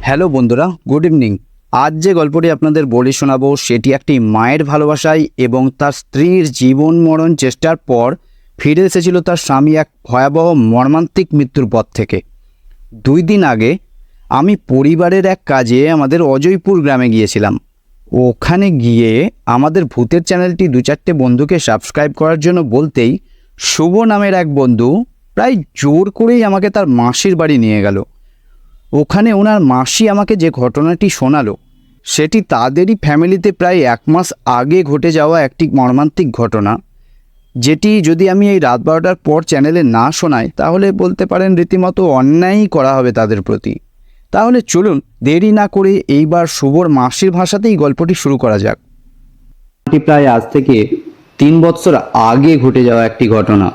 Hello বন্ধুরা, good evening. আজ যে গল্পটি আপনাদের বলে শোনাবো সেটি একটি মায়ের ভালোবাসায় এবং তার স্ত্রীর জীবন মরণ চেষ্টার পর ফিরে এসেছিল তার স্বামী এক ভয়াবহ মর্মান্তিক মৃত্যুর পথ থেকে। 2 দিন আগে আমি পরিবারের এক কাজে আমাদের অজয়পুর গ্রামে গিয়েছিলাম। ওখানে গিয়ে আমাদের ভূতের চ্যানেলটি 2-4টে বন্ধুকে সাবস্ক্রাইব করার জন্য বলতেই শুভ নামের এক বন্ধু প্রায় জোর করেই আমাকে তার মাসির বাড়ি নিয়ে গেল। ওখানে ওনার মাসি আমাকে যে ঘটনাটি শোনালো সেটি তাদেরই ফ্যামিলিতে প্রায় 1 মাস আগে ঘটে যাওয়া একটি মর্মান্তিক ঘটনা, যেটি যদি আমি এই রাত 12টার পর চ্যানেলে না শোনাই তাহলে বলতে পারেন রীতিমতো অন্যায়ই করা হবে তাদের প্রতি। তাহলে চলুন দেরি না করে এইবার শুভর মাসির ভাষাতেই গল্পটি শুরু করা যাক। প্রায় আজ থেকে 3 বছর আগে ঘটে যাওয়া একটি ঘটনা।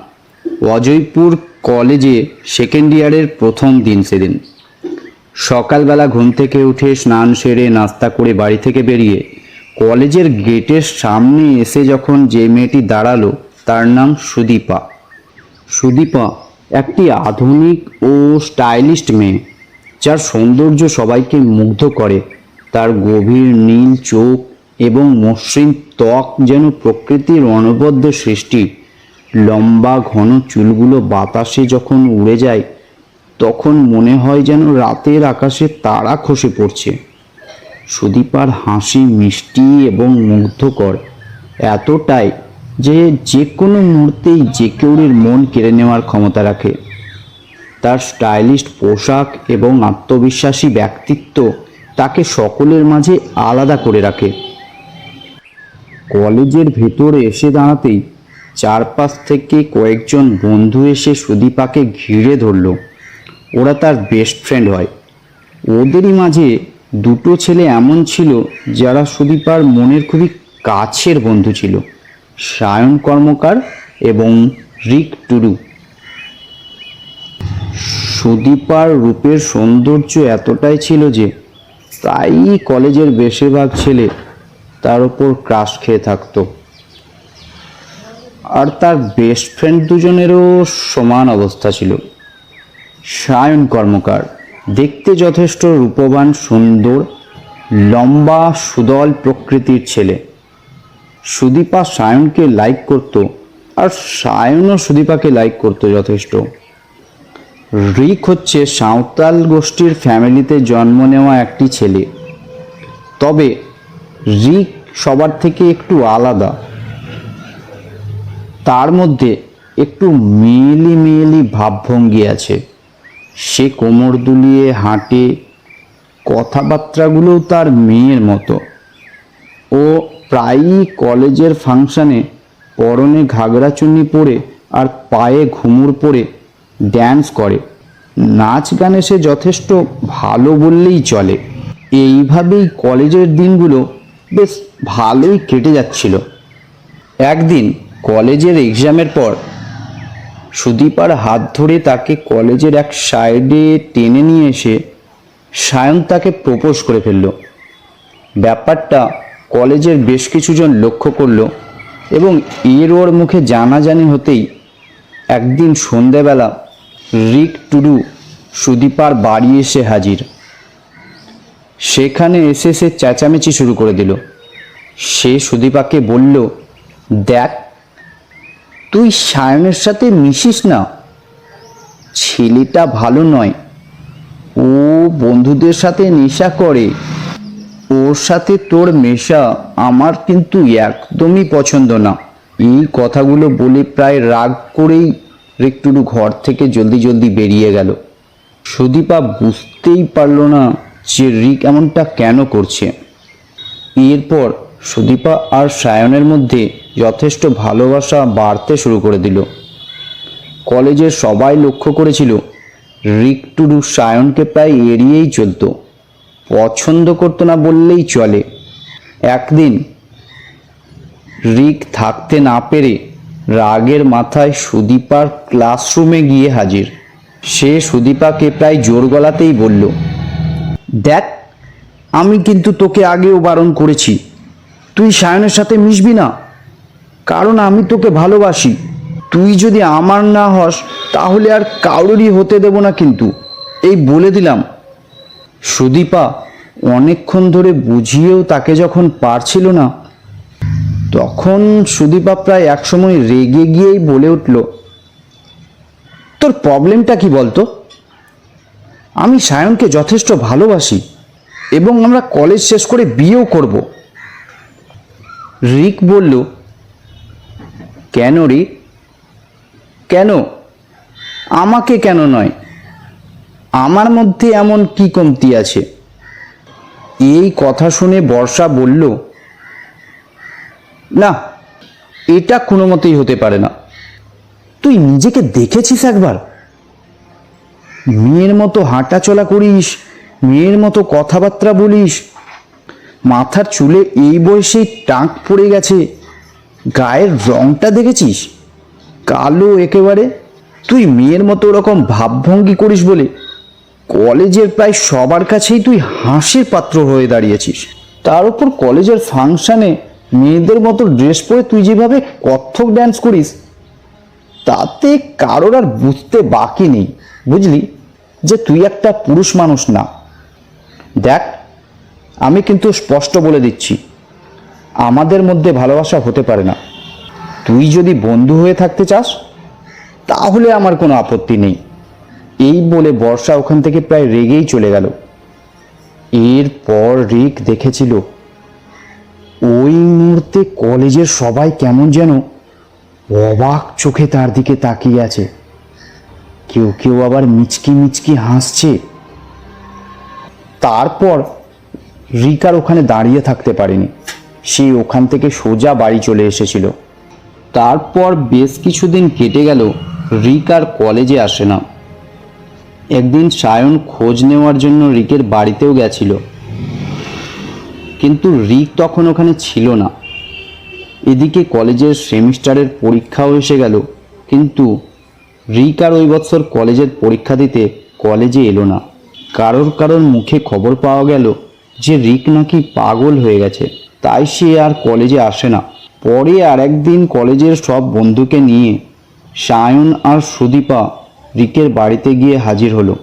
অজয়পুর কলেজে সেকেন্ড ইয়ারের প্রথম দিন। সেদিন সকালবেলা ঘুম থেকে উঠে স্নান সেরে নাস্তা করে বাড়ি থেকে বেরিয়ে কলেজের গেটের সামনে এসে যখন যে মেয়েটি দাঁড়ালো তার নাম সুদীপা। সুদীপা একটি আধুনিক ও স্টাইলিস্ট মেয়ে, যার সৌন্দর্য সবাইকে মুগ্ধ করে। তার গভীর নীল চোখ এবং মসৃণ ত্বক যেন প্রকৃতির অনবদ্য সৃষ্টি। লম্বা ঘন চুলগুলো বাতাসে যখন উড়ে যায় তখন মনে হয় যেন রাতের আকাশে তারা খসে পড়ছে। সুদীপার হাসি মিষ্টি এবং মুগ্ধকর, এতটাই যে কোনো মুহূর্তেই যে কেউর মন কেড়ে নেওয়ার ক্ষমতা রাখে। তার স্টাইলিশ পোশাক এবং আত্মবিশ্বাসী ব্যক্তিত্ব তাকে সকলের মাঝে আলাদা করে রাখে। কলেজের ভেতরে এসে দাঁড়াতেই চারপাশ থেকে কয়েকজন বন্ধু এসে সুদীপাকে ঘিরে ধরল। ওরা তার বেস্ট ফ্রেন্ড হয়। ওদেরই মাঝে 2টো ছেলে এমন ছিল যারা সুদীপার মনের খুবই কাছের বন্ধু ছিল, সায়ন কর্মকার এবং রিক টুডু। সুদীপার রূপের সৌন্দর্য এতটাই ছিল যে প্রায়ই কলেজের বেশিরভাগ ছেলে তার ওপর ক্রাশ খেয়ে থাকত। আর তার বেস্ট ফ্রেন্ড দুজনেরও সমান অবস্থা ছিল। সায়ন কর্মকার দেখতে যথেষ্ট রূপবান, সুন্দর, লম্বা, সুদল প্রকৃতির ছেলে। সুদীপা সায়নকে লাইক করত আর সায়নও সুদীপাকে লাইক করত যথেষ্ট। রিক হচ্ছে সাঁওতাল গোষ্ঠীর ফ্যামিলিতে জন্ম নেওয়া একটি ছেলে, তবে রিক সবার থেকে একটু আলাদা। তার মধ্যে একটু মেয়েলি মেয়েলি ভাবভঙ্গি আছে। সে কোমর দুলিয়ে হাঁটে, কথাবার্তাগুলোও তার মেয়ের মতো। ও প্রায়ই কলেজের ফাংশানে পরনে ঘাগরা চুন্নি পরে আর পায়ে ঘুমুর পরে ড্যান্স করে। নাচ গানে সে যথেষ্ট ভালো বললেই চলে। এইভাবেই কলেজের দিনগুলো বেশ ভালোই কেটে যাচ্ছিল। একদিন কলেজের এক্সামের পর সুদীপার হাত ধরে তাকে কলেজের এক সাইডে টেনে নিয়ে এসে সায়ন তাকে প্রপোজ করে ফেলল। ব্যাপারটা কলেজের বেশ কিছুজন লক্ষ্য করল এবং ওর মুখে জানাজানি হতেই একদিন সন্ধেবেলা রিক টুডু সুদীপার বাড়ি এসে হাজির। সেখানে এসে সে চেঁচামেচি শুরু করে দিল। সে সুদীপাকে বলল, দেখ, তুই সায়নের সাথে মিশিস না। ছেলেটা ভালো নয়, ও বন্ধুদের সাথে নেশা করে। ওর সাথে তোর মেশা আমার কিন্তু একদমই পছন্দ না। এই কথাগুলো বলে প্রায় রাগ করেই রিক টুডু ঘর থেকে জলদি জলদি বেরিয়ে গেল। সুদীপা বুঝতেই পারল না যে রিক এমনটা কেন করছে। এরপর সুদীপা আর সায়নের মধ্যে যথেষ্ট ভালোবাসা বাড়তে শুরু করে দিল। কলেজের সবাই লক্ষ্য করেছিল রিক টুডু সায়নকে প্রায় এড়িয়েই চলত, পছন্দ করতো না বললেই চলে। একদিন রিক থাকতে না পেরে রাগের মাথায় সুদীপার ক্লাসরুমে গিয়ে হাজির। সে সুদীপাকে প্রায় জোর গলাতেই বলল, দেখ, আমি কিন্তু তোকে আগেও বারণ করেছি, তুই সায়নের সাথে মিশবি না, কারণ আমি তোকে ভালোবাসি। তুই যদি আমার না হস তাহলে আর কাউরই হতে দেব না, কিন্তু এই বলে দিলাম। সুদীপা অনেকক্ষণ ধরে বুঝিয়েও তাকে যখন পারছিল না, তখন সুদীপা প্রায় একসময় রেগে গিয়েই বলে উঠল, তোর প্রবলেমটা কি বলতো? আমি সায়নকে যথেষ্ট ভালোবাসি এবং আমরা কলেজ শেষ করে বিয়েও করব। রিক বলল, কেন রিক, কেন? আমাকে কেন নয়? আমার মধ্যে এমন কি কমতি আছে? এই কথা শুনে বর্ষা বলল, না, এটা কোনো মতেই হতে পারে না। তুই নিজেকে দেখেছিস একবার? মেয়ের মতো হাঁটাচলা করিস, মেয়ের মতো কথাবার্তা বলিস, মাথার চুলে এই বয়সেই টাক পড়ে গেছে, গায়ের রংটা দেখেছিস কালো একেবারে। তুই মেয়ের মতো ওরকম ভাবভঙ্গি করিস বলে কলেজের প্রায় সবার কাছেই তুই হাসির পাত্র হয়ে দাঁড়িয়েছিস। তার উপর কলেজের ফাংশনে মেয়েদের মতো ড্রেস পরে তুই যেভাবে কত্থক ড্যান্স করিস, তাতে কারোর আর বুঝতে বাকি নেই, বুঝলি, যে তুই একটা পুরুষ মানুষ না। দেখ, আমি কিন্তু স্পষ্ট বলে দিচ্ছি, আমাদের মধ্যে ভালোবাসা হতে পারে না। তুই যদি বন্ধু হয়ে থাকতে চাস তাহলে আমার কোনো আপত্তি নেই। এই বলে বর্ষা ওখান থেকে প্রায় রেগেই চলে গেল। এরপর রিক দেখেছিল ওই মুহূর্তে কলেজের সবাই কেমন যেন অবাক চোখে তার দিকে তাকিয়ে আছে। কেউ কেউ আবার মিচকি মিচকি হাসছে। তারপর রিক আর ওখানে দাঁড়িয়ে থাকতে পারেনি, সে ওখান থেকে সোজা বাড়ি চলে এসেছিল। তারপর বেশ কিছুদিন কেটে গেল, রিক আর কলেজে আসে না। একদিন সায়ন খোঁজ নেওয়ার জন্য রিকের বাড়িতেও গেছিল, কিন্তু রিক তখন ওখানে ছিল না। এদিকে কলেজের সেমিস্টারের পরীক্ষাও এসে গেল, কিন্তু রিক আর ওই বছর কলেজের পরীক্ষা দিতে কলেজে এলো না। কারোর মুখে খবর পাওয়া গেল যে রিক নাকি পাগল হয়ে গেছে, তাই সে আর কলেজে আসে না। পরে আর একদিন কলেজের সব বন্ধুকে নিয়ে সায়ন আর সুদীপা রিকের বাড়িতে গিয়ে হাজির হলো।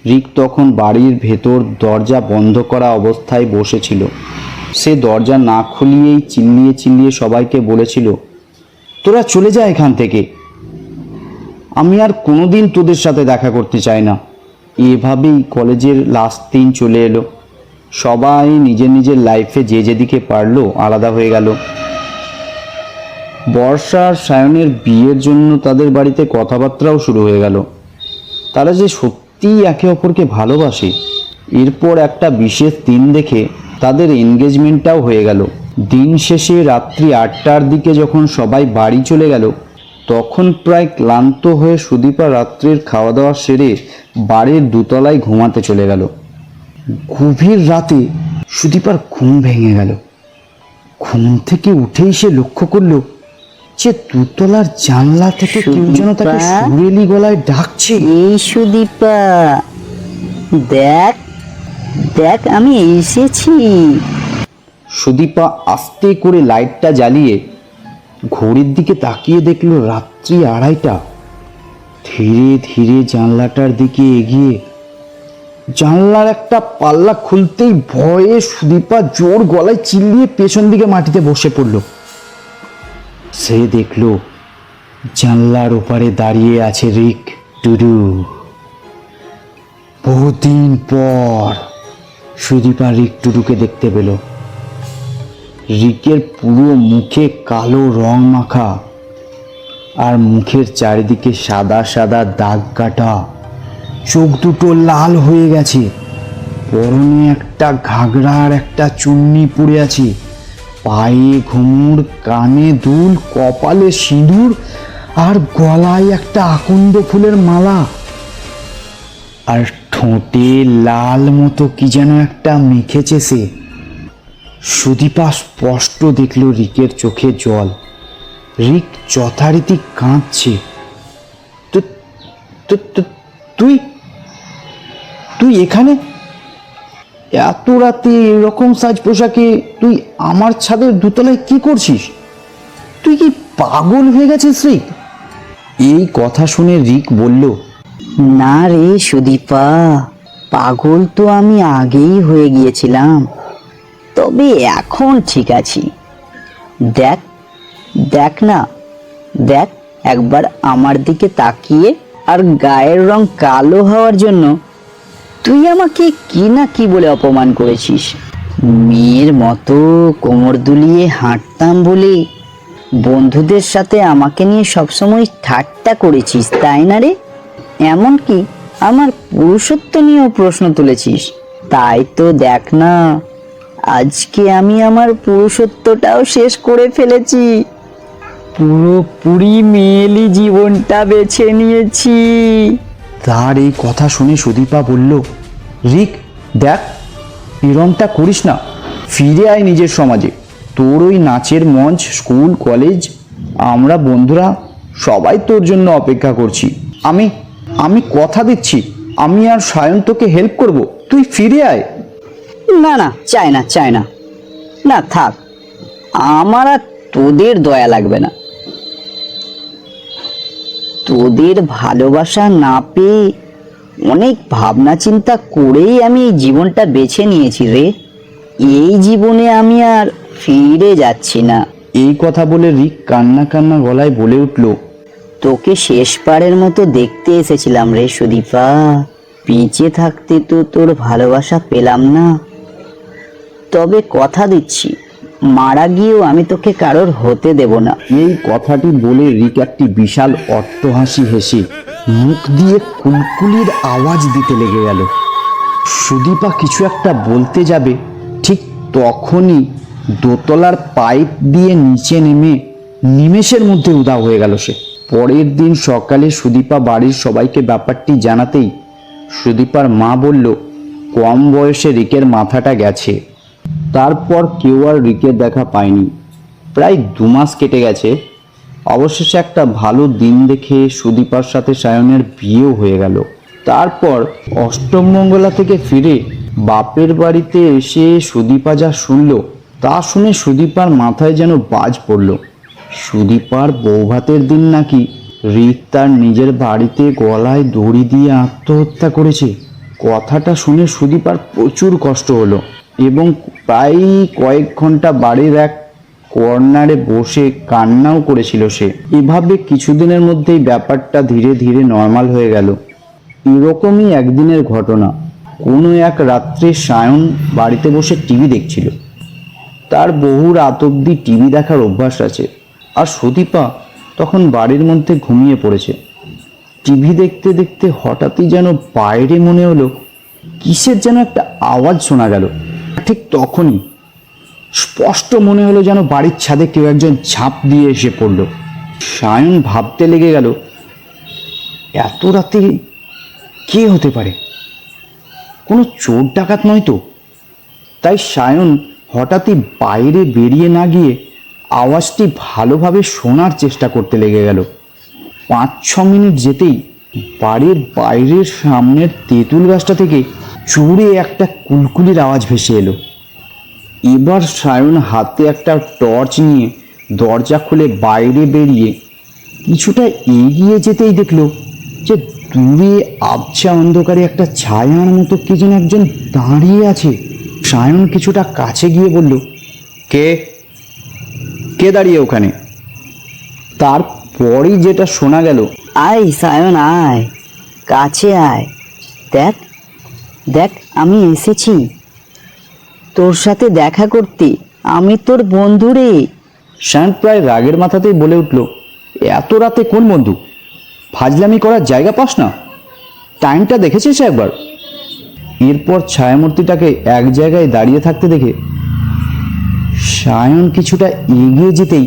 রিক তখন বাড়ির ভেতর দরজা বন্ধ করা অবস্থায় বসেছিল। সে দরজা না খুলিয়েই চিল্লিয়ে চিল্লিয়ে সবাইকে বলেছিল, তোরা চলে যা এখান থেকে, আমি আর কোনোদিন তোদের সাথে দেখা করতে চাই না। এভাবেই কলেজের লাস্ট দিন চলে এলো। সবাই নিজের নিজের লাইফে যে যেদিকে পারলো আলাদা হয়ে গেল। বর্ষা আর সায়নের বিয়ের জন্য তাদের বাড়িতে কথাবার্তাও শুরু হয়ে গেল। তারা যে সত্যিই একে অপরকে ভালোবাসে। এরপর একটা বিশেষ দিন দেখে তাদের এনগেজমেন্টটাও হয়ে গেল। দিন শেষে রাত্রি 8টার দিকে যখন সবাই বাড়ি চলে গেল, তখন প্রায় ক্লান্ত হয়ে সুদীপা রাত্রির খাওয়া দাওয়া সেরে বাড়ির দোতলায় ঘুমাতে চলে গেল। গভীর রাতে সুদীপার ঘুম ভেঙে গেল। ঘুম থেকে উঠেই সে লক্ষ্য করলো যে দোতলার জানলা থেকে কেউ যেন তাকে সুরেলি গলায় ডাকছে। এই সুদীপা, দেখ দেখ আমি এসেছি। সুদীপা আস্তে করে লাইটটা জ্বালিয়ে ঘড়ির দিকে তাকিয়ে দেখলো রাত্রি 2:30। ধীরে ধীরে জানলাটার দিকে এগিয়ে জানলার একটা পাল্লা খুলতেই ভয়ে সুদীপা জোর গলায় চিল্লিয়ে পেছন দিকে মাটিতে বসে পড়ল। সে দেখল জানলার ওপারে দাঁড়িয়ে আছে রিক টুডু। বহুদিন পর সুদীপা রিক টুডুকে দেখতে পেল। রিকের পুরো মুখে কালো রং মাখা আর মুখের চারিদিকে সাদা সাদা দাগ কাটা, চোখ দুটো লাল হয়ে গেছে, পরনে একটা ঘাগরা আর একটা চুন্নি পরে আছে, পায়ে ঘুঙুর, কানে দুল, কপালে সিঁদুর আর গলায় একটা আকন্দ ফুলের মালা, আর ঠোঁটে লাল মতো কি যেন একটা মেখেছে সে। সুদীপা স্পষ্ট দেখল রিকের চোখে জল। রিক যথারীতি কাঁদছে। তুই তুই এখানে এত রাতে এরকম সাজ পোশাকে তুই আমার ছাদের দোতলায় কি করছিস? তুই কি পাগল হয়ে গেছিস রিক? এই কথা শুনে রিক বলল, না রে সুদীপা, পাগল তো আমি আগেই হয়ে গিয়েছিলাম, তবে এখন ঠিক আছি। দেখ দেখ না, দেখ একবার আমার দিকে তাকিয়ে। আর গায়ের রং কালো হওয়ার জন্য তুই আমাকে কি না কি বলে অপমান করেছিস। মেয়ের মতো কোমর দুলিয়ে হাঁটতাম বলে বন্ধুদের সাথে আমাকে নিয়ে সবসময় ঠাট্টা করেছিস, তাই না রে? এমনকি আমার পুরুষত্ব নিয়েও প্রশ্ন তুলেছিস। তাই তো দেখ না, আজকে আমি আমার পুরুষত্বটাও শেষ করে ফেলেছি। পুরোপুরি মেয়েলি জীবনটা বেছে নিয়েছি। তার এই কথা শুনে সুদীপা বলল, রিক দেখ, এরমটা করিস না, ফিরে আয় নিজের সমাজে। তোর ওই নাচের মঞ্চ, স্কুল, কলেজ, আমরা বন্ধুরা সবাই তোর জন্য অপেক্ষা করছি। আমি আমি কথা দিচ্ছি, আমি আর সায়ন তোকে হেল্প করব, তুই ফিরে আয়। না না, চাই না, চাই না, না থাক, আমার আর তোদের দয়া লাগবে না। তোদের ভালোবাসা না পেয়ে অনেক ভাবনা চিন্তা করেই আমি এই জীবনটা বেছে নিয়েছি রে। এই জীবনে আমি আর ফিরে যাচ্ছি না। এই কথা বলে রিক কান্না কান্না গলায় বলে উঠল, তোকে শেষবারের মতো দেখতে এসেছিলাম রে সুদীপা। বেঁচে থাকতে তো তোর ভালোবাসা পেলাম না, তবে কথা দিচ্ছি মারা গিয়েও আমি তোকে কারোর হতে দেব না। এই কথাটি বলে রিক একটি বিশাল অট্টহাসি হেসে মুখ দিয়ে কুলকুলির আওয়াজ দিতে লেগে গেল। সুদীপা কিছু একটা বলতে যাবে, ঠিক তখনই দোতলার পাইপ দিয়ে নিচে নেমে নিমেষের মধ্যে উধাও হয়ে গেল সে। পরের দিন সকালে সুদীপা বাড়ির সবাইকে ব্যাপারটি জানাতেই সুদীপার মা বলল, কম বয়সে রিকের মাথাটা গেছে। তারপর কেউ আর রিকের দেখা পায়নি। প্রায় 2 মাস কেটে গেছে। অবশেষে একটা ভালো দিন দেখে সুদীপার সাথে সায়নের বিয়েও হয়ে গেল। তারপর অষ্টমঙ্গলা থেকে ফিরে বাপের বাড়িতে এসে সুদীপা যা শুনল তা শুনে সুদীপার মাথায় যেন বাজ পড়ল। সুদীপার বৌভাতের দিন নাকি রিক তার নিজের বাড়িতে গলায় দড়ি দিয়ে আত্মহত্যা করেছে। কথাটা শুনে সুদীপার প্রচুর কষ্ট হলো এবং প্রায় কয়েক ঘন্টা বাড়ির এক কর্নারে বসে কান্নাও করেছিল সে। এভাবে কিছুদিনের মধ্যেই ব্যাপারটা ধীরে ধীরে নর্মাল হয়ে গেল। এরকমই একদিনের ঘটনা। কোনো এক রাত্রে সায়ন বাড়িতে বসে টিভি দেখছিল। তার বহু রাত অবধি টিভি দেখার অভ্যাস আছে, আর সুদীপা তখন বাড়ির মধ্যে ঘুমিয়ে পড়েছে। টিভি দেখতে দেখতে হঠাৎই যেন বাইরে মনে হলো কিসের যেন একটা আওয়াজ শোনা গেল। ঠিক তখনই স্পষ্ট মনে হলো যেন বাড়ির ছাদে কেউ একজন ঝাঁপ দিয়ে এসে পড়ল। সায়ন ভাবতে লেগে গেল, এত রাতে কে হতে পারে? কোনো চোর ডাকাত নয় তো? তাই সায়ন হঠাৎই বাইরে বেরিয়ে না গিয়ে আওয়াজটি ভালোভাবে শোনার চেষ্টা করতে লেগে গেল। 5-6 মিনিট যেতেই বাড়ির বাইরের সামনের তেঁতুল গাছটা থেকে জোরে একটা কুলকুলির আওয়াজ ভেসে এলো। এবার সায়ন হাতে একটা টর্চ নিয়ে দরজা খুলে বাইরে বেরিয়ে কিছুটা এগিয়ে যেতেই দেখলো যে দূরে আবছা অন্ধকারে একটা ছায়ার মতো কে যেন একজন দাঁড়িয়ে আছে। সায়ন কিছুটা কাছে গিয়ে বলল, কে কে দাঁড়িয়ে ওখানে? তারপরই যেটা শোনা গেল, আয় সায়ন আয়, কাছে আয়, দেখ দেখ আমি এসেছি তোর সাথে দেখা করতে, আমি তোর বন্ধু রে। সায়ন প্রায় রাগের মাথাতেই বলে উঠল, এত রাতে কোন বন্ধু? ফাজলামি করার জায়গা পাস না? টাইমটা দেখেছিস একবার? এরপর ছায়ামূর্তিটাকে এক জায়গায় দাঁড়িয়ে থাকতে দেখে সায়ন কিছুটা এগিয়ে যেতেই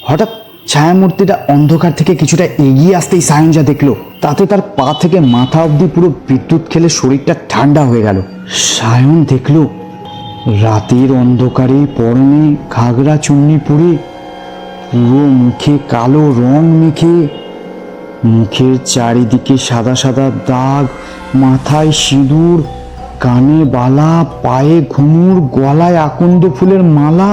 হঠাৎ ছায়ামূর্তিটা অন্ধকার থেকে কিছুটা এগিয়ে আসতেই সায়ন যা দেখলো তাতে তার পা থেকে মাথা অবধি পুরো বিদ্যুৎ খেলে শরীরটা ঠান্ডা হয়ে গেল। সায়ন দেখলো রাতের অন্ধকারে পরনে ঘাগরা চুন্নি পরে, পুরো মুখে কালো রং মেখে, মুখের চারিদিকে সাদা সাদা দাগ, মাথায় সিঁদুর, কানে বালা, পায়ে ঘুঙুর, গলায় আকন্দ ফুলের মালা,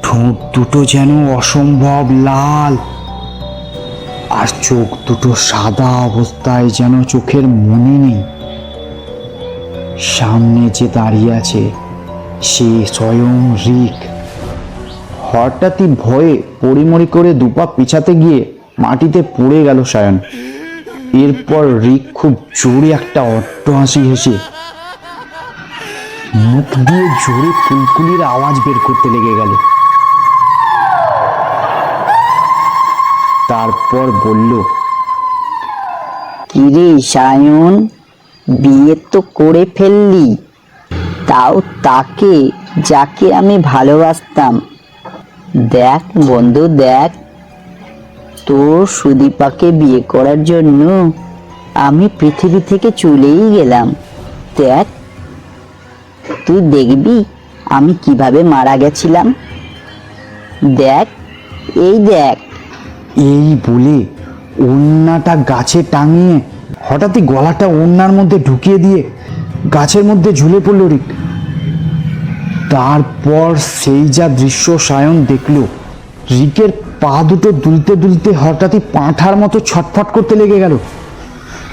ঠোঁট দুটো যেন অসম্ভব লাল, আর চোখ দুটো সাদা অবস্থায় যেন চোখের মনি নেই। সামনে যে দাঁড়িয়ে আছে সে স্বয়ং রিক। হঠাৎই ভয়ে পড়িমড়ি করে দুপা পিছাতে গিয়ে মাটিতে পড়ে গেল সায়ন। এরপর রিক খুব জোরে একটা অট্টহাসি হেসে মুখ দিয়ে জোরে কুলকুলির আওয়াজ বের করতে লেগে গেল। তারপর বলল, কিরে সায়ন, বিয়ে তো করে ফেললি, তাও তাকে যাকে আমি ভালোবাসতাম। দেখ বন্ধু দেখ, তোর সুদীপাকে বিয়ে করার জন্য আমি পৃথিবী থেকে চলেই গেলাম। দেখ, তুই দেখবি আমি কিভাবে মারা গেছিলাম। দেখ, এই দেখ। এই বলে ওড়নাটা গাছে টাঙিয়ে হঠাৎই গলাটা ওড়নার মধ্যে ঢুকিয়ে দিয়ে গাছের মধ্যে ঝুলে পড়ল রিক। তারপর সেই যা দৃশ্য সায়ন দেখল, রিকের পা দুটো দুলতে দুলতে হঠাৎই পাঁঠার মতো ছটফট করতে লেগে গেল।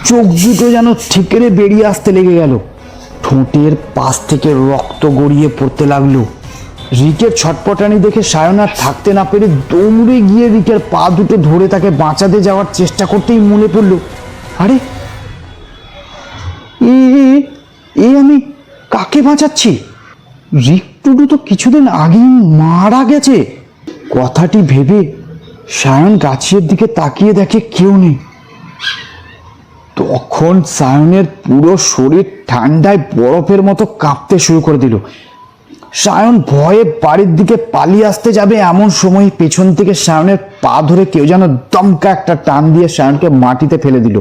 চোখ দুটো যেন ঠিকরে বেরিয়ে আসতে লেগে গেল। ঠোঁটের পাশ থেকে রক্ত গড়িয়ে পড়তে লাগলো। রিকের ছটপটানি দেখে সায়ন আর থাকতে না পেরে দৌড়ে গিয়ে রিকের পা দুটো ধরে তাকে বাঁচাতে যাওয়ার চেষ্টা করতেই মনে পড়ল, আরে এ আমি কাকে বাঁচাচ্ছি? রিক টুডু তো কিছুদিন আগেই মারা গেছে। কথাটি ভেবে সায়ন গাছের দিকে তাকিয়ে দেখে কেউ নেই। তখন সায়নের পুরো শরীর ঠান্ডায় বরফের মতো কাঁপতে শুরু করে দিল। সায়ন ভয়ে বাড়ির দিকে পালিয়ে আসতে যাবে, এমন সময় পেছন থেকে সায়নের পা ধরে কেউ যেন দমকা একটা টান দিয়ে সায়নকে মাটিতে ফেলে দিল।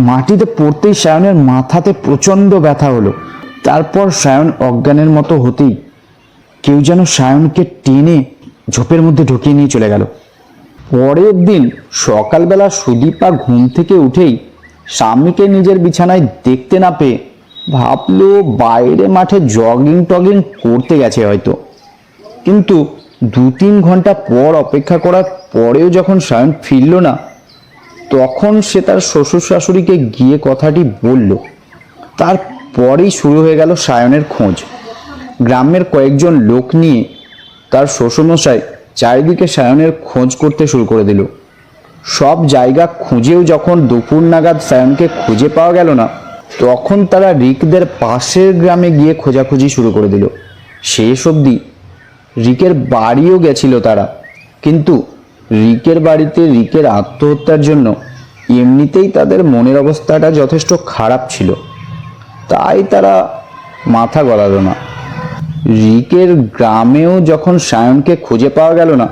মাটিতে পড়তেই সায়নের মাথাতে প্রচণ্ড ব্যথা হলো। তারপর সায়ন অজ্ঞানের মতো হতেই কেউ যেন সায়নকে টেনে ঝোপের মধ্যে ঢুকিয়ে নিয়ে চলে গেল। পরের দিন সকালবেলা সুদীপা ঘুম থেকে উঠেই স্বামীকে নিজের বিছানায় দেখতে না পেয়ে ভাবলো বাইরে মাঠে জগিং টগিং করতে গেছে হয়তো। কিন্তু 2-3 ঘন্টা পর অপেক্ষা করার পরেও যখন সায়ন ফিরল না, তখন সে তার শ্বশুর শাশুড়িকে গিয়ে কথাটি বলল। তারপরেই শুরু হয়ে গেল সায়নের খোঁজ। গ্রামের কয়েকজন লোক নিয়ে তার শ্বশুরমশাই চারিদিকে সায়নের খোঁজ করতে শুরু করে দিল। সব জায়গা খুঁজেও যখন দুপুর নাগাদ সায়নকে খুঁজে পাওয়া গেল না, তখন তারা রিকদের পাশের গ্রামে গিয়ে খোঁজাখুঁজি শুরু করে দিল। শেষ অবধি রিকের বাড়িও গেছিল তারা, কিন্তু রিকের বাড়িতে রিকের আত্মহত্যার জন্য এমনিতেই তাদের মনের অবস্থাটা যথেষ্ট খারাপ ছিল, তাই তারা মাথা গলালো না। রিকের গ্রামেও যখন সায়নকে খুঁজে পাওয়া গেল না,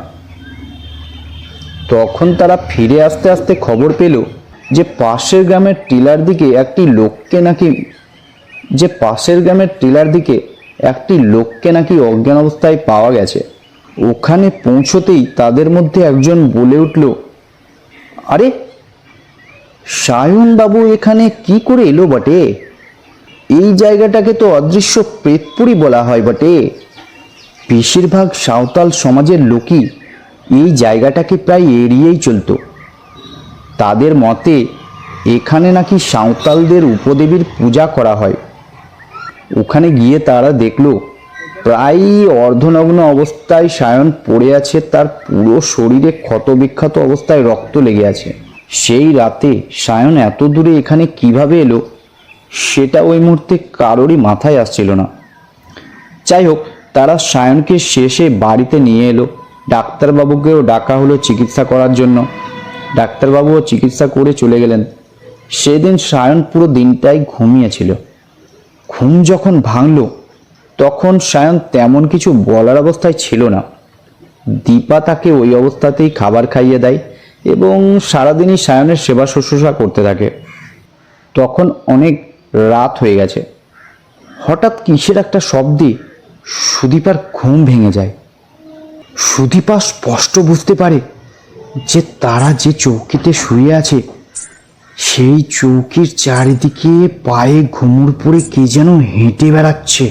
তখন তারা ফিরে আসতে আসতে খবর পেল যে পাশের গ্রামের টিলার দিকে একটি লোককে নাকি অজ্ঞান অবস্থায় পাওয়া গেছে। ওখানে পৌঁছতেই তাদের মধ্যে একজন বলে উঠল, আরে সায়ন বাবু এখানে কি করে এলো বটে? এই জায়গাটাকে তো অদৃশ্য প্রেতপুরী বলা হয় বটে। বেশিরভাগ সাঁওতাল সমাজের লোকই এই জায়গাটাকে প্রায় এড়িয়েই চলতো। তাদের মতে এখানে নাকি সাঁওতালদের উপদেবীর পূজা করা হয়। ওখানে গিয়ে তারা দেখল প্রায় অর্ধনগ্ন অবস্থায় সায়ন পড়ে আছে, তার পুরো শরীরে ক্ষতবিক্ষত অবস্থায় রক্ত লেগে আছে। সেই রাতে সায়ন এত দূরে এখানে কিভাবে এলো সেটা ওই মুহূর্তে কারোরই মাথায় আসছিল না। যাই হোক, তারা সায়নকে শেষে বাড়িতে নিয়ে এলো। ডাক্তারবাবুকেও ডাকা হলো চিকিৎসা করার জন্য। ডাক্তারবাবুও চিকিৎসা করে চলে গেলেন। সেদিন সায়ন পুরো দিনটাই ঘুমিয়েছিল। ঘুম যখন ভাঙল, তখন সায়ন তেমন কিছু বলার অবস্থায় ছিল না। দীপা তাকে ওই অবস্থাতেই খাবার খাইয়ে দেয় এবং সারাদিনই সায়নের সেবা শুশ্রূষা করতে থাকে। তখন অনেক রাত হয়ে গেছে। হঠাৎ কিসের একটা শব্দে সুদীপার ঘুম ভেঙে যায়। সুদীপা স্পষ্ট বুঝতে পারে যে তারা যে চৌকিতে শুয়ে আছে সেই চৌকির চারিদিকে পায়ে ঘুমুর পরে কে যেন হেঁটে বেড়াচ্ছে।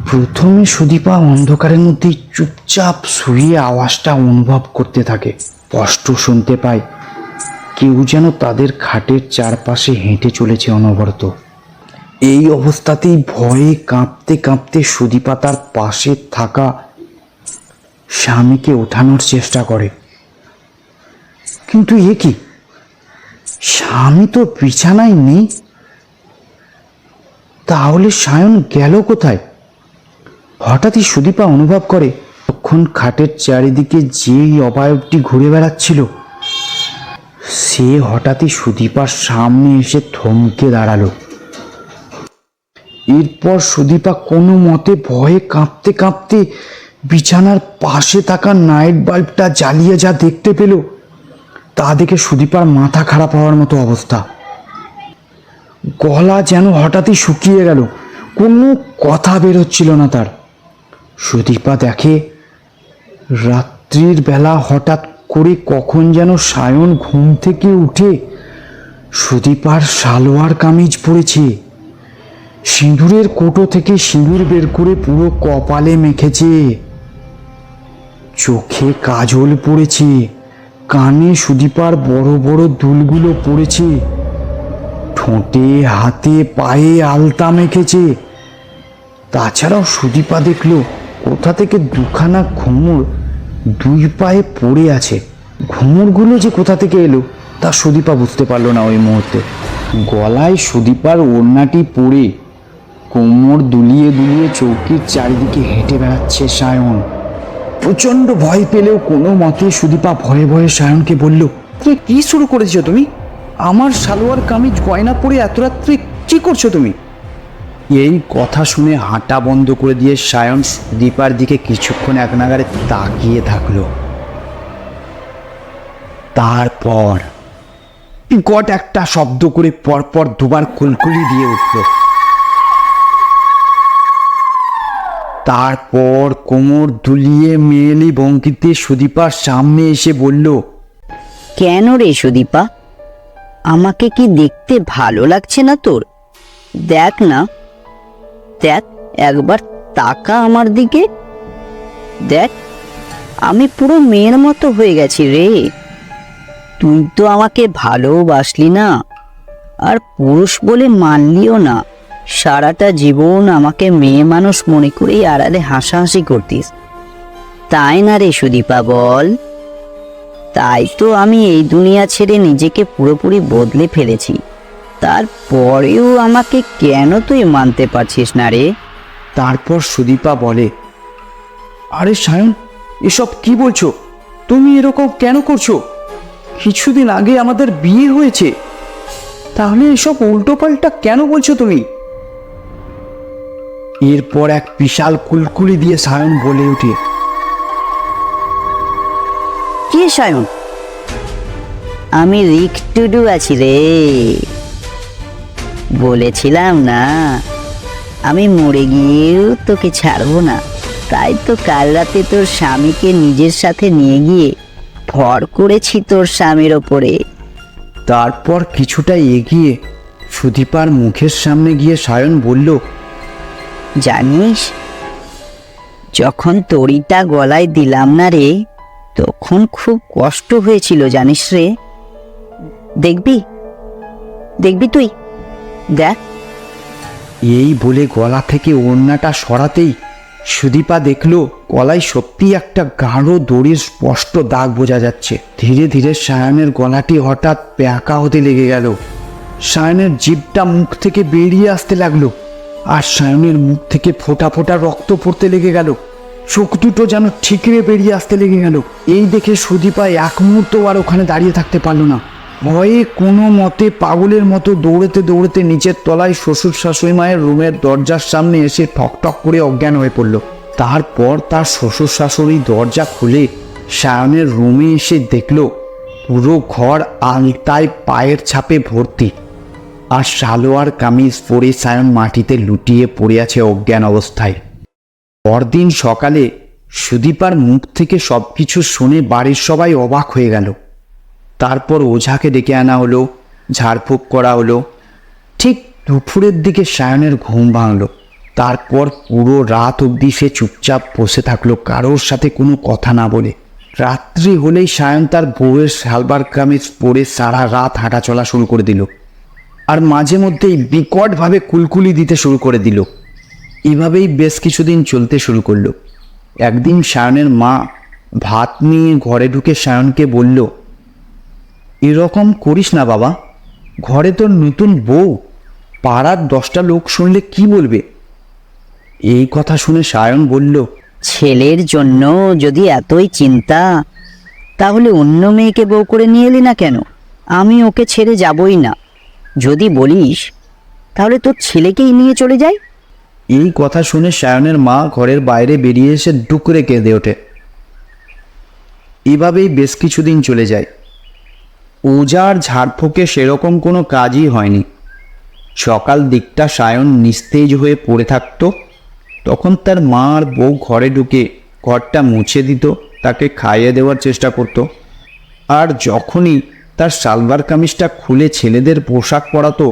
প্রথমে সুদীপা অন্ধকারের মধ্যে চুপচাপ শুয়ে আওয়াজটা অনুভব করতে থাকে। স্পষ্ট শুনতে পায় কেউ যেন তাদের খাটের চারপাশে হেঁটে চলেছে অনবরত। এই অবস্থাতেই ভয়ে কাঁপতে কাঁপতে সুদীপা তার পাশে থাকা স্বামীকে ওঠানোর চেষ্টা করে, কিন্তু এ কি, স্বামী তো বিছানায় নেই। তাহলে সায়ন গেল কোথায়? হঠাৎই সুদীপা অনুভব করে তখন খাটের চারিদিকে যেই অবয়বটি ঘুরে বেড়াচ্ছিল সে হঠাৎই সুদীপার সামনে এসে থমকে দাঁড়ালো। এরপর সুদীপা কোনো মতে ভয়ে কাঁপতে কাঁপতে বিছানার পাশে থাকা নাইট বাল্বটা জ্বালিয়ে যা দেখতে পেল তা দেখে সুদীপার মাথা খারাপ হওয়ার মতো অবস্থা। গলা যেন হঠাৎই শুকিয়ে গেল, কোনো কথা বেরোচ্ছিল না তার। সুদীপা দেখে রাত্রির বেলা হঠাৎ করে কখন যেন সায়ন ঘুম থেকে উঠে সুদীপার সালোয়ার কামিজ পরেছে, সিঁদুরের কোটো থেকে সিঁদুর বের করে পুরো কপালে মেখেছে, চোখে কাজল পড়েছে, কানে সুদীপার বড় বড় দুলগুলো পড়েছে, ঠোঁটে হাতে পায়ে আলতা মেখেছে। তাছাড়াও সুদীপা দেখলো কোথা থেকে দুখানা ঘুঙুর দুই পায়ে পড়ে আছে। ঘুঙুরগুলো যে কোথা থেকে এলো তা সুদীপা বুঝতে পারলো না ওই মুহূর্তে। গলায় সুদীপার ওড়নাটি পরে কোমর দুলিয়ে দুলিয়ে চৌকির চারিদিকে হেঁটে বেড়াচ্ছে সায়ন। প্রচণ্ড ভয় পেলেও কোনো মতে সুদীপা ভয়ে ভয়ে সায়নকে বলল, তুমি কি শুরু করেছো? তুমি আমার সালোয়ার কামিজ গয়না পরে এত রাত্রে কি করছো তুমি? এই কথা শুনে হাঁটা বন্ধ করে দিয়ে সায়ন সুদীপার দিকে কিছুক্ষণ এক নাগাড়ে তাকিয়ে থাকলো। তারপর বিকট একটা শব্দ করে পরপর দুবার কুলকুলি দিয়ে উঠল। তারপর কোমর দুলিয়ে মেয়েলি ভঙ্গিতে সুদীপার সামনে এসে বলল, কেন রে সুদীপা, আমাকে কি দেখতে ভালো লাগছে না তোর? দেখ না, দেখ একবার তাকা আমার দিকে, দেখ আমি পুরো মেয়ের মতো হয়ে গেছি রে। তুই তো আমাকে ভালোবাসলি না, আর পুরুষ বলে মানলিও না। সারাটা জীবন আমাকে মেয়ে মানুষ মনে করেই আড়ালে হাসাহাসি করতিস, তাই না রে সুদীপা বল? তাই তো আমি এই দুনিয়া ছেড়ে নিজেকে পুরোপুরি বদলে ফেলেছি, তারপরেও আমাকে কেন তুই মানতে পারছিস না রে? তারপর সুদীপা বলে, আরে সায়ন, এসব কি বলছো? তুমি এরকম কেন করছো? কিছুদিন আগে আমাদের বিয়ে হয়েছে, তাহলে এসব উল্টোপাল্টা কেন বলছো তুমি? এরপর এক বিশাল কুলকুলি দিয়ে সায়ন বলে ওঠে, কে সায়ন? আমি রিক টুডু আছি রে। বলেছিলাম না আমি মরে গিয়েও তোকে ছাড়বো না, তাই তো কাল রাতে তোর স্বামীকে নিজের সাথে নিয়ে গিয়ে ভর করেছি তোর স্বামীর ওপরে। তারপর কিছুটা এগিয়ে সুদীপার মুখের সামনে গিয়ে সায়ন বলল, জানিস, যখন তড়িটা গলায় দিলাম না রে, তখন খুব কষ্ট হয়েছিল জানিস রে। দেখবি, দেখবি তুই, দেখ। এই বলে গলা থেকে ওড়নাটা সরাতেই সুদীপা দেখল গলায় সত্যি একটা গাঢ় দড়ির স্পষ্ট দাগ বোঝা যাচ্ছে। ধীরে ধীরে সায়নের গলাটি হঠাৎ প্যাঁকা হতে লেগে গেল। সায়নের জিভটা মুখ থেকে বেরিয়ে আসতে লাগলো, আর সায়নের মুখ থেকে ফোঁটা ফোঁটা রক্ত পড়তে লেগে গেল। চোখ দুটো যেন ঠিকরে বেরিয়ে আসতে লেগে গেল। এই দেখে সুদীপা এক মুহূর্ত আর ওখানে দাঁড়িয়ে থাকতে পারল না। ভয়ে কোনো মতে পাগলের মতো দৌড়তে দৌড়তে নিচের তলায় শ্বশুর শাশুড়ি মায়ের রুমের দরজার সামনে এসে ঠকঠক করে অজ্ঞান হয়ে পড়ল। তারপর তার শ্বশুর শাশুড়ি দরজা খুলে সায়নের রুমে এসে দেখল পুরো ঘর আলতায় পায়ের ছাপে ভর্তি, আর সালোয়ার কামিজ পরে সায়ন মাটিতে লুটিয়ে পড়ে আছে অজ্ঞান অবস্থায়। পরদিন সকালে সুদীপার মুখ থেকে সবকিছু শুনে বাড়ির সবাই অবাক হয়ে গেল। তারপর ওঝাকে ডেকে আনা হলো, ঝাড়ফুঁক করা হলো। ঠিক দুপুরের দিকে সায়নের ঘুম ভাঙল। তারপর পুরো রাত অবধি সে চুপচাপ বসে থাকলো, কারোর সাথে কোনো কথা না বলে। রাত্রি হলেই সায়ন তার বউয়ের সালোয়ার কামিজ পরে সারা রাত হাঁটা চলা শুরু করে দিল। আর মাঝে মধ্যেই বিকটভাবে কুলকুলি দিতে শুরু করে দিল। এভাবেই বেশ কিছুদিন চলতে শুরু করলো। একদিন সায়নের মা ভাত নিয়ে ঘরে ঢুকে সায়নকে বলল, এরকম করিস না বাবা, ঘরে তোর নতুন বউ, পাড়ার 10টা লোক শুনলে কি বলবে? এই কথা শুনে সায়ন বলল, ছেলের জন্য যদি এতই চিন্তা, তাহলে অন্য মেয়েকে বউ করে নিয়ে এলি না কেন? আমি ওকে ছেড়ে যাবই না। যদি বলিস তাহলে তোর ছেলেকেই নিয়ে চলে যাই। এই কথা শুনে সায়নের মা ঘরের বাইরে বেরিয়ে এসে ডুকরে কেঁদে ওঠে। এভাবেই বেশ কিছুদিন চলে যায়। ওজার ঝাড়ফুঁকে সেরকম কোনো কাজই হয়নি। সকাল দিকটা সায়ন নিস্তেজ হয়ে পড়ে থাকতো, তখন তার মা আর বউ ঘরে ঢুকে ঘরটা মুছে দিত, তাকে খাইয়ে দেওয়ার চেষ্টা করত। আর যখনই তার সালভার কামিজটা খুলে ছেলেদের পোশাক পরাতো,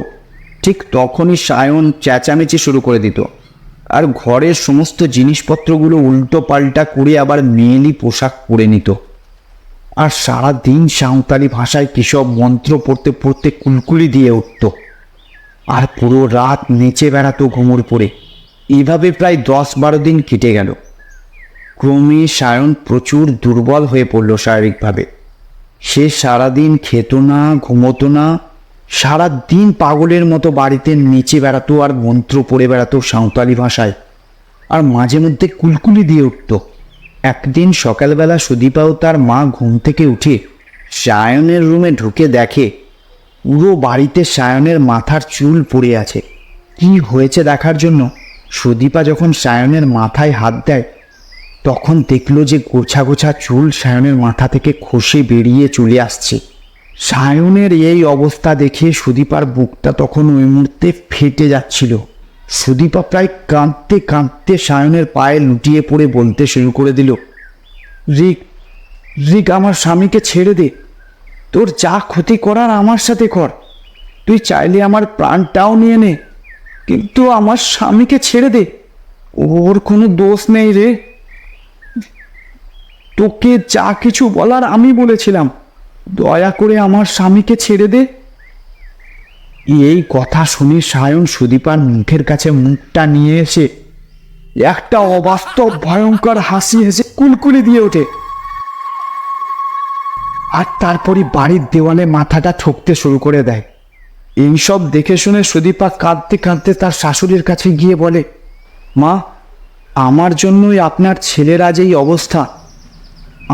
ঠিক তখনই সায়ন চেঁচামেচি শুরু করে দিত, আর ঘরের সমস্ত জিনিসপত্রগুলো উল্টো পাল্টা করে আবার মেয়েলি পোশাক পরে নিত। আর সারা দিন সাঁওতালি ভাষায় কিসব মন্ত্র পড়তে পড়তে কুলকুলি দিয়ে উঠত, আর পুরো রাত নেচে বেড়াতো ঘুমুর পড়ে। এইভাবে প্রায় 10-12 দিন কেটে গেল। ক্রমে সায়ন প্রচুর দুর্বল হয়ে পড়ল শারীরিকভাবে। সে সারাদিন খেত না, ঘুমোতো না, সারা দিন পাগলের মতো বাড়িতে নেচে বেড়াতো আর মন্ত্র পড়ে বেড়াতো সাঁওতালি ভাষায়, আর মাঝে মধ্যে কুলকুলি দিয়ে উঠত। একদিন সকালবেলা সুদীপা ও তার মা ঘুম থেকে উঠে সায়নের রুমে ঢুকে দেখে পুরো বাড়িতে সায়নের মাথার চুল পড়ে আছে। কি হয়েছে দেখার জন্য সুদীপা যখন সায়নের মাথায় হাত দেয়, তখন দেখল যে গোছা গোছা চুল সায়নের মাথা থেকে খসে বেরিয়ে চলে আসছে। সায়নের এই অবস্থা দেখে সুদীপার বুকটা তখন ওই মুহূর্তে ফেটে যাচ্ছিল। সুদীপা প্রায় কাঁদতে কাঁদতে সায়নের পায়ে লুটিয়ে পড়ে বলতে শুরু করে দিল, রিক, রিক, আমার স্বামীকে ছেড়ে দে। তোর যা ক্ষতি করার আমার সাথে কর। তুই চাইলে আমার প্রাণটাও নিয়ে নে, কিন্তু আমার স্বামীকে ছেড়ে দে। ওর কোনো দোষ নেই রে। তোকে যা কিছু বলার আমি বলেছিলাম, দয়া করে আমার স্বামীকে ছেড়ে দে। এই কথা শুনে সায়ন সুদীপার মুখের কাছে মুখটা নিয়ে এসে একটা অবাস্তব ভয়ঙ্কর হাসি হেসে কুলকুলি দিয়ে ওঠে, আর তারপরই বাড়ির দেওয়ালে মাথাটা ঠুকতে শুরু করে দেয়। এইসব দেখে শুনে সুদীপা কাঁদতে কাঁদতে তার শাশুড়ির কাছে গিয়ে বলে, মা, আমার জন্যই আপনার ছেলের আজ এই অবস্থা।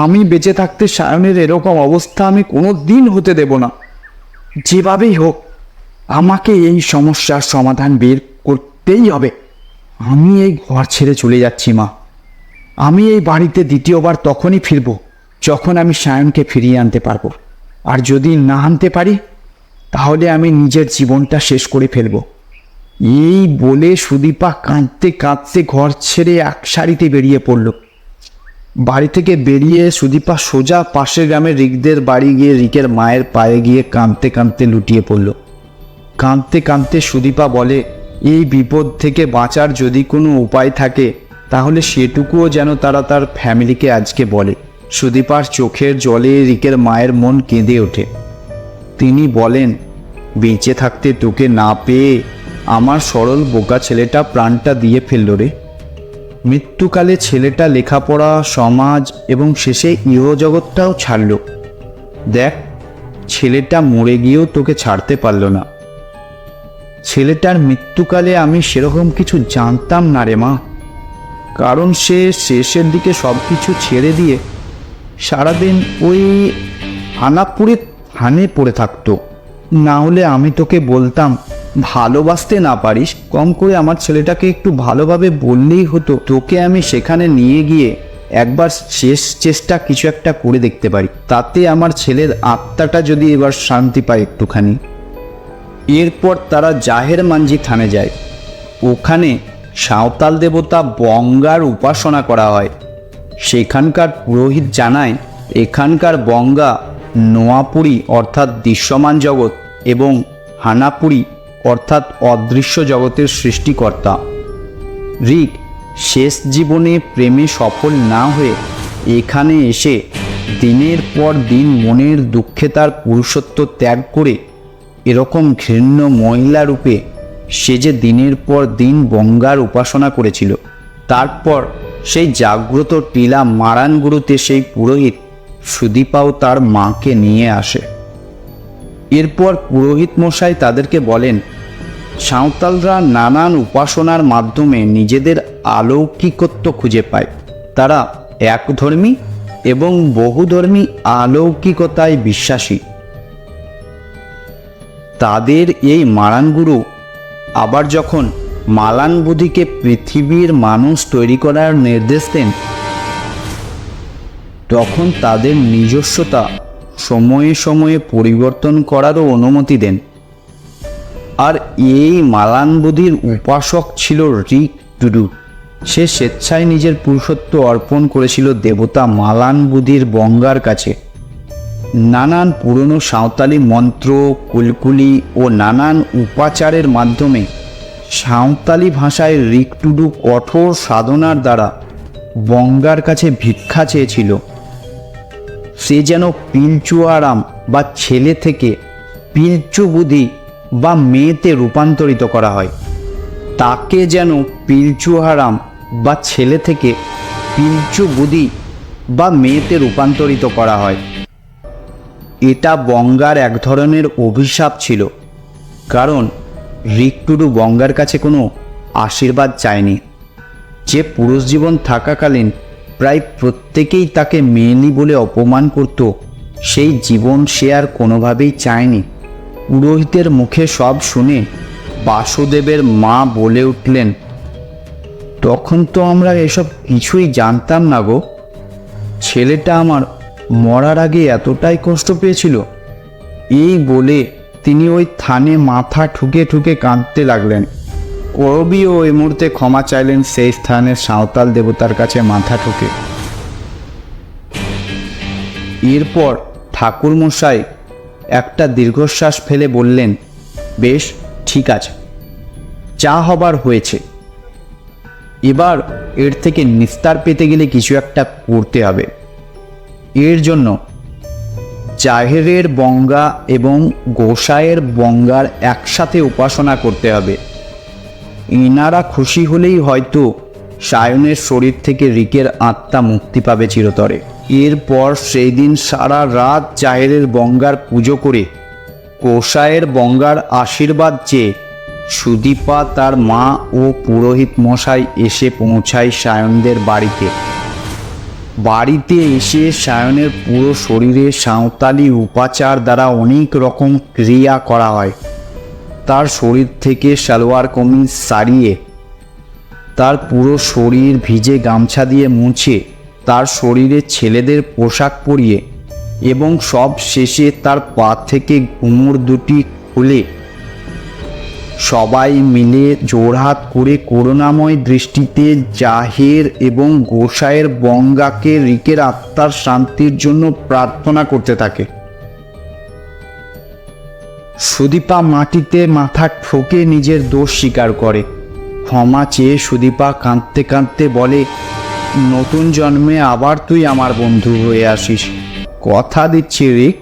আমি বেঁচে থাকতে সায়নের এরকম অবস্থা আমি কোনো দিন হতে দেব না। যেভাবেই হোক আমাকে এই সমস্যার সমাধান বের করতেই হবে। আমি এই ঘর ছেড়ে চলে যাচ্ছি মা। আমি এই বাড়িতে দ্বিতীয়বার তখনই ফিরব যখন আমি সায়নকে ফিরিয়ে আনতে পারবো, আর যদি না আনতে পারি তাহলে আমি নিজের জীবনটা শেষ করে ফেলব। এই বলে সুদীপা কাঁদতে কাঁদতে ঘর ছেড়ে এক সারিতে বেরিয়ে পড়ল। বাড়ি থেকে বেরিয়ে সুদীপা সোজা পাশের গ্রামের রিকদের বাড়ি গিয়ে রিকের মায়ের পায়ে গিয়ে কাঁদতে কাঁদতে লুটিয়ে পড়ল। কাঁদতে কাঁদতে সুদীপা বলে, এই বিপদ থেকে বাঁচার যদি কোনো উপায় থাকে তাহলে সেটুকুও যেন তারা তার ফ্যামিলিকে আজকে বলে। সুদীপার চোখের জলে রিকের মায়ের মন কেঁদে ওঠে। তিনি বলেন, বেঁচে থাকতে তোকে না পেয়ে আমার সরল বোকা ছেলেটা প্রাণটা দিয়ে ফেলল রে। মৃত্যুকালে ছেলেটা লেখাপড়া, সমাজ এবং শেষে ইহজগৎটাও ছাড়ল। দেখ, ছেলেটা মরে গিয়েও তোকে ছাড়তে পারল না। ছেলেটার মৃত্যুকালে আমি সেরকম কিছু জানতাম না রে মা, কারণ সে শেষের দিকে সব কিছু ছেড়ে দিয়ে সারাদিন ওই হানাপুরে হানে পড়ে থাকতো। না হলে আমি তোকে বলতাম, ভালোবাসতে না পারিস, কম করে আমার ছেলেটাকে একটু ভালোভাবে বললেই হতো। তোকে আমি সেখানে নিয়ে গিয়ে একবার শেষ চেষ্টা কিছু একটা করে দেখতে পারি, তাতে আমার ছেলের আত্মাটা যদি এবার শান্তি পায় একটুখানি। এরপর তারা জাহের মাঞ্জি থানে যায়। ওখানে সাঁওতাল দেবতা বঙ্গার উপাসনা করা হয়। সেখানকার পুরোহিত জানায়, এখানকার বঙ্গা নোয়াপুরী অর্থাৎ দৃশ্যমান জগৎ এবং হানাপুরী অর্থাৎ অদৃশ্য জগতের সৃষ্টিকর্তা। রিক শেষ জীবনে প্রেমে সফল না হয়ে এখানে এসে দিনের পর দিন মনের দুঃখে তার পুরুষত্ব ত্যাগ করে এরকম ঘৃণ্য মহিলা রূপে সে যে দিনের পর দিন গঙ্গার উপাসনা করেছিল, তারপর সেই জাগ্রত টিলা মারানগুরুতে সেই পুরোহিত সুদীপাও তার মাকে নিয়ে আসে। এরপর পুরোহিত মশাই তাদেরকে বলেন, সাঁওতালরা নানান উপাসনার মাধ্যমে নিজেদের অলৌকিকত্ব খুঁজে পায়। তারা একধর্মী এবং বহুধর্মী অলৌকিকতায় বিশ্বাসী। তাদের এই মারানগুরু আবার যখন মালানবুদিকে পৃথিবীর মানুষ তৈরি করার নির্দেশ দেন, তখন তাদের নিজস্বতা সময়ে সময়ে পরিবর্তন করারও অনুমতি দেন। আর এই মালানবুদির উপাসক ছিল রিক টুডু। সে স্বেচ্ছায় নিজের পুরুষত্ব অর্পণ করেছিল দেবতা মালানবুদির বঙ্গার কাছে। নানান পুরনো সাঁওতালি মন্ত্র, কুলকুলি ও নানান উপাচারের মাধ্যমে সাঁওতালি ভাষায় রিক টুডু কঠোর সাধনার দ্বারা বঙ্গার কাছে ভিক্ষা চেয়েছিল। সে যেন পিলচুয়ারাম বা ছেলে থেকে পিলচু বুদ্ধি বা মেয়েতে রূপান্তরিত করা হয়। তাকে যেন পিলচুহারাম বা ছেলে থেকে পিলচু বুদ্ধি বা মেয়েতে রূপান্তরিত করা হয়। এটা বঙ্গার এক ধরনের অভিশাপ ছিল, কারণ রিক টুডু বঙ্গার কাছে কোনো আশীর্বাদ চায়নি। যে পুরুষ জীবন থাকাকালীন প্রায় প্রত্যেকেই তাকে মেয়েলি বলে অপমান করত, সেই জীবন সে আর কোনোভাবেই চায়নি। পুরোহিতের মুখে সব শুনে বাসুদেবের মা বলে উঠলেন, তখন তো আমরা এসব কিছুই জানতাম না গো। ছেলেটা আমার মরার আগে এতটাই কষ্ট পেয়েছিল। এই বলে তিনি ওই থানে মাথা ঠুকে ঠুকে কাঁদতে লাগলেন। করবীও এই মুহূর্তে ক্ষমা চাইলেন সেই স্থানের সাঁওতাল দেবতার কাছে মাথা ঠুকে। এরপর ঠাকুরমশাই একটা দীর্ঘশ্বাস ফেলে বললেন, বেশ, ঠিক আছে, যা হবার হয়েছে। এবার এর থেকে নিস্তার পেতে গেলে কিছু একটা করতে হবে। এর জন্য জাহেরের বঙ্গা এবং গোসাইয়ের বঙ্গার একসাথে উপাসনা করতে হবে। ইনারা খুশি হলেই হয়তো সায়নের শরীর থেকে রিকের আত্মা মুক্তি পাবে চিরতরে। এরপর সেই দিন সারা রাত জাহেরের বঙ্গার পুজো করে গোসাইয়ের বঙ্গার আশীর্বাদ চেয়ে সুদীপা, তার মা ও পুরোহিত মশাই এসে পৌঁছায় সায়নদের বাড়িতে। বাড়িতে এসে সায়নের পুরো শরীরে সাঁওতালি উপাচার দ্বারা অনেক রকম ক্রিয়া করা হয়। তার শরীর থেকে সালোয়ার কামিজ সারিয়ে, তার পুরো শরীর ভিজে গামছা দিয়ে মুছে, তার শরীরে ছেলেদের পোশাক পরিয়ে এবং সব শেষে তার পা থেকে ঘুঙুর দুটি খুলে সবাই মিলে জোড়হাত করে করুণাময় দৃষ্টিতে জাহের এবং গোসাইয়ের বঙ্গাকে রিকের আত্মার শান্তির জন্য প্রার্থনা করতে থাকে। সুদীপা মাটিতে মাথা ঠোকে নিজের দোষ স্বীকার করে। ক্ষমা চেয়ে সুদীপা কাঁদতে কাঁদতে বলে, নতুন জন্মে আবার তুই আমার বন্ধু হয়ে আসিস। কথা দিচ্ছি রিক,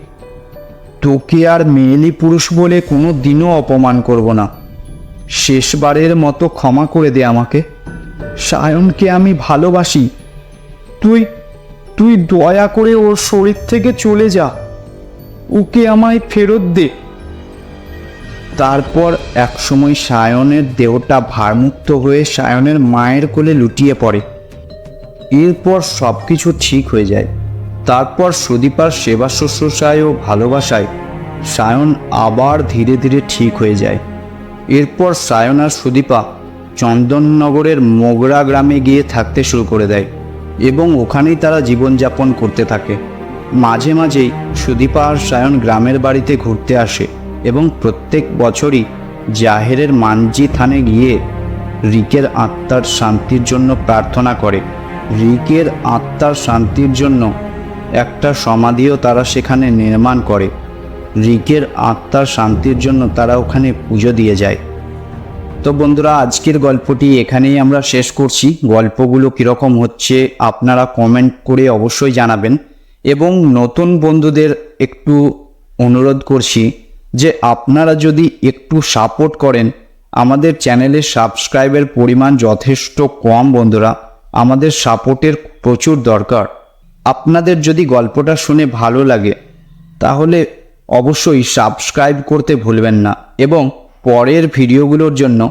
তোকে আর মেয়েলি পুরুষ বলে কোনো দিনও অপমান করব না। শেষবারের মতো ক্ষমা করে দে আমাকে। সায়নকে আমি ভালোবাসি। তুই দয়া করে ওর শরীর থেকে চলে যা। ওকে আমায় ফেরত দে। তারপর একসময় সায়নের দেহটা ভারমুক্ত হয়ে সায়নের মায়ের কোলে লুটিয়ে পড়ে। এরপর সব কিছু ঠিক হয়ে যায়। তারপর সুদীপার সেবা শুশ্রূষায় ও ভালোবাসায় সায়ন আবার ধীরে ধীরে ঠিক হয়ে যায়। এরপর সায়ন আর সুদীপা চন্দননগরের মোগরা গ্রামে গিয়ে থাকতে শুরু করে দেয় এবং ওখানেই তারা জীবনযাপন করতে থাকে। মাঝে মাঝেই সুদীপা আর সায়ন গ্রামের বাড়িতে ঘুরতে আসে এবং প্রত্যেক বছরই জাহেরের মানজি থানে গিয়ে রিকের আত্মার শান্তির জন্য প্রার্থনা করে। রিকের আত্মার শান্তির জন্য একটা সমাধিও তারা সেখানে নির্মাণ করে। রিকের আত্মার শান্তির জন্য তারা ওখানে পুজো দিয়ে যায়। তো বন্ধুরা, আজকের গল্পটি এখানেই আমরা শেষ করছি। গল্পগুলো কীরকম হচ্ছে আপনারা কমেন্ট করে অবশ্যই জানাবেন এবং নতুন বন্ধুদের একটু অনুরোধ করছি যে আপনারা যদি একটু সাপোর্ট করেন, আমাদের চ্যানেলের সাবস্ক্রাইবের পরিমাণ যথেষ্ট কম বন্ধুরা, আমাদের সাপোর্টের প্রচুর দরকার। আপনাদের যদি গল্পটা শুনে ভালো লাগে তাহলে অবশ্যই সাবস্ক্রাইব করতে ভুলবেন না এবং পরের ভিডিওগুলোর জন্য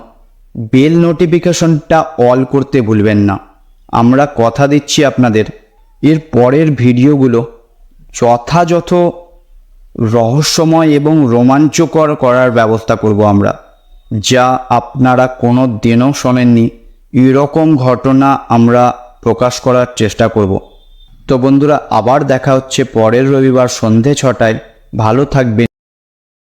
বেল নোটিফিকেশনটা অল করতে ভুলবেন না। আমরা কথা দিচ্ছি আপনাদের, এর পরের ভিডিওগুলো যথাযথ রহস্যময় এবং রোমাঞ্চকর করার ব্যবস্থা করব আমরা, যা আপনারা কোনো দিনও শোনেননি। এরকম ঘটনা আমরা প্রকাশ করার চেষ্টা করব। তো বন্ধুরা, আবার দেখা হচ্ছে পরের রবিবার সন্ধে 6টায়। ভালো থাকবেন।